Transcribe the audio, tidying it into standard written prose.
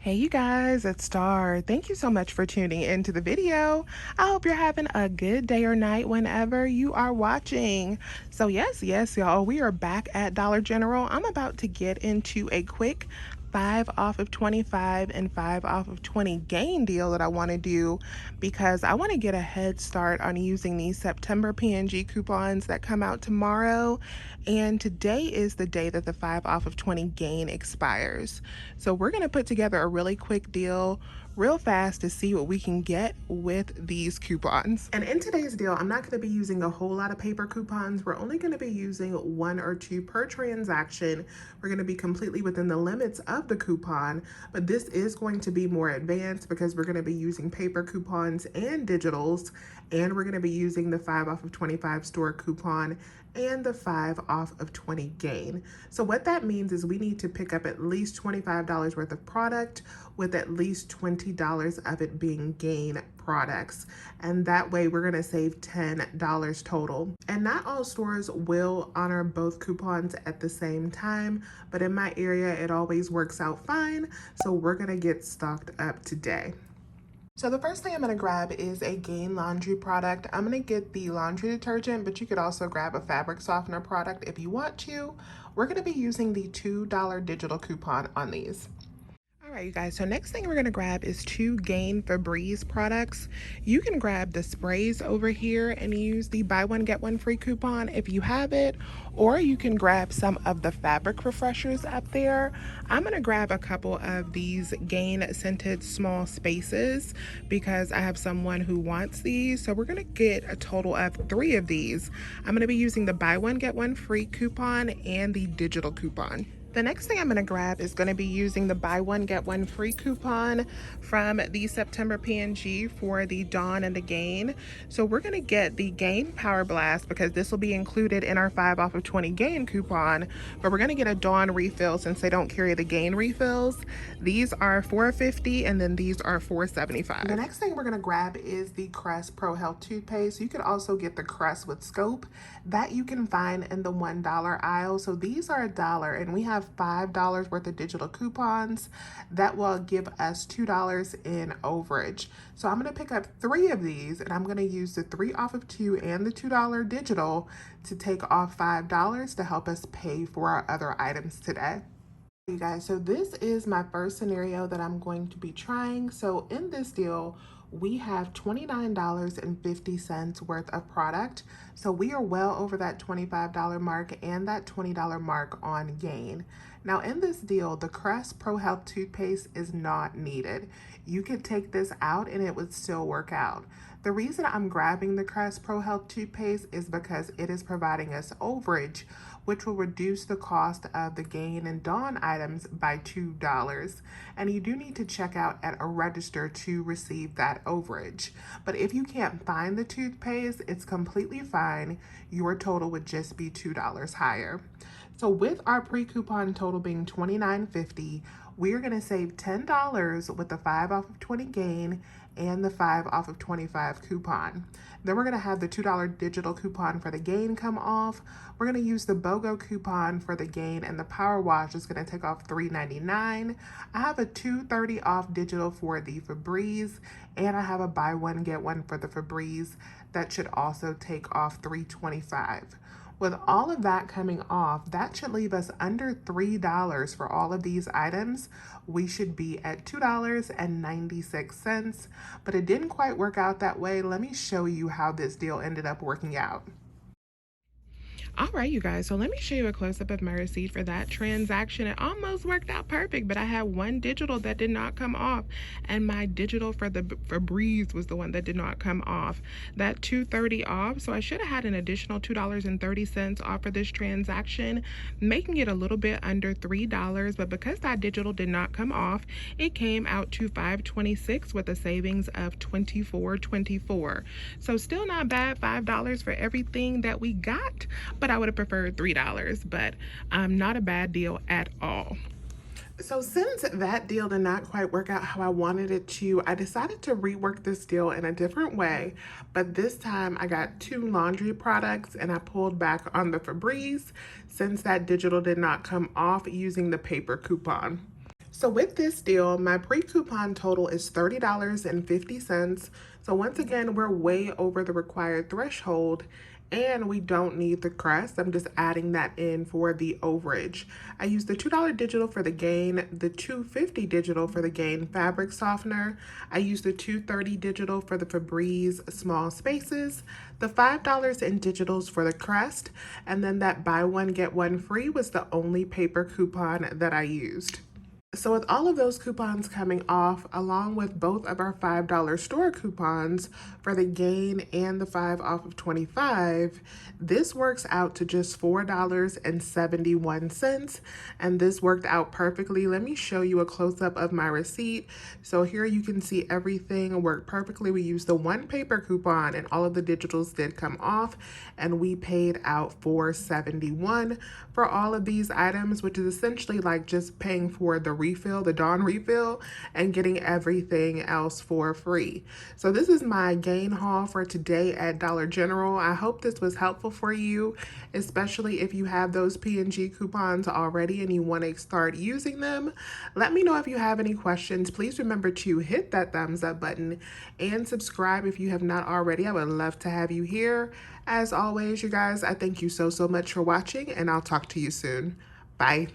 Hey you guys, it's Star. Thank you so much for tuning into the video. I hope you're having a good day or night whenever you are watching. So yes, y'all, we are back at Dollar General. I'm about to get into a quick 5 off of 25 and 5 off of 20 gain deal that I want to do because I want to get a head start on using these September P&G coupons that come out tomorrow. And today is the day that the 5 off of 20 gain expires. So we're going to put together a really quick deal real fast to see what we can get with these coupons. And in today's deal, I'm not going to be using a whole lot of paper coupons. We're only going to be using 1 or 2 per transaction. We're going to be completely within the limits of the coupon, but this is going to be more advanced because we're going to be using paper coupons and digitals, and we're going to be using the 5 off of 25 store coupon and the 5 off of 20 gain. So what that means is we need to pick up at least $25 worth of product with at least $20 of it being gain products. And that way we're gonna save $10 total. And not all stores will honor both coupons at the same time, but in my area, it always works out fine. So we're gonna get stocked up today. So the first thing I'm going to grab is a Gain laundry product. I'm going to get the laundry detergent, but you could also grab a fabric softener product if you want to. We're going to be using the $2 digital coupon on these. All right, you guys, so next thing we're gonna grab is 2 Gain Febreze products. You can grab the sprays over here and use the buy one, get one free coupon if you have it, or you can grab some of the fabric refreshers up there. I'm gonna grab a couple of these Gain scented small spaces because I have someone who wants these. So we're gonna get a total of 3 of these. I'm gonna be using the buy one, get one free coupon and the digital coupon. The next thing I'm going to grab is going to be using the buy one get one free coupon from the September P&G for the Dawn and the Gain. So we're going to get the Gain Power Blast because this will be included in our 5 off of 20 Gain coupon, but we're going to get a Dawn refill since they don't carry the Gain refills. These are $4.50 and then these are $4.75. The next thing we're going to grab is the Crest Pro Health toothpaste. You could also get the Crest with Scope that you can find in the $1 aisle. So these are $1 and we have $5 worth of digital coupons that will give us $2 in overage. So I'm going to pick up 3 of these and I'm going to use the 3 off of 2 and the $2 digital to take off $5 to help us pay for our other items today. You guys, so this is my first scenario that I'm going to be trying. So in this deal, we have $29.50 worth of product. So we are well over that $25 mark and that $20 mark on Gain. Now in this deal, the Crest Pro Health toothpaste is not needed. You could take this out and it would still work out. The reason I'm grabbing the Crest Pro Health toothpaste is because it is providing us overage, which will reduce the cost of the Gain and Dawn items by $2. And you do need to check out at a register to receive that overage. But if you can't find the toothpaste, it's completely fine. Your total would just be $2 higher. So with our pre-coupon total being $29.50, we're gonna save $10 with the 5 off of 20 Gain and the 5 off of 25 coupon. Then we're gonna have the $2 digital coupon for the Gain come off. We're gonna use the BOGO coupon for the Gain, and the Power Wash is gonna take off $3.99. I have a $2.30 off digital for the Febreze, and I have a buy one, get one for the Febreze that should also take off $3.25. With all of that coming off, that should leave us under $3 for all of these items. We should be at $2.96, but it didn't quite work out that way. Let me show you how this deal ended up working out. All right, you guys, so let me show you a close-up of my receipt for that transaction. It almost worked out perfect, but I had one digital that did not come off, and my digital for the Febreze was the one that did not come off. That $2.30 off, so I should have had an additional $2.30 off for this transaction, making it a little bit under $3, but because that digital did not come off, it came out to $5.26 with a savings of $24.24. So still not bad, $5 for everything that we got, but I would have preferred $3, but not a bad deal at all. So since that deal did not quite work out how I wanted it to, I decided to rework this deal in a different way, but this time I got 2 laundry products and I pulled back on the Febreze since that digital did not come off using the paper coupon. So with this deal, my pre-coupon total is $30.50. So once again, we're way over the required threshold and we don't need the crest. I'm just adding that in for the overage. I used the $2 digital for the Gain, the $2.50 digital for the Gain fabric softener. I used the $2.30 digital for the Febreze small spaces, the $5 in digitals for the crest, and then that buy one get one free was the only paper coupon that I used. So with all of those coupons coming off, along with both of our $5 store coupons for the Gain and the 5 off of 25, this works out to just $4.71. And this worked out perfectly. Let me show you a close-up of my receipt. So here you can see everything worked perfectly. We used the one paper coupon and all of the digitals did come off, and we paid out $4.71 for all of these items, which is essentially like just paying for the refill, the Dawn refill, and getting everything else for free. So this is my Gain haul for today at Dollar General. I hope this was helpful for you, especially if you have those P&G coupons already and you want to start using them. Let me know if you have any questions. Please remember to hit that thumbs up button and subscribe if you have not already. I would love to have you here. As always, you guys, I thank you so much for watching, and I'll talk to you soon. Bye.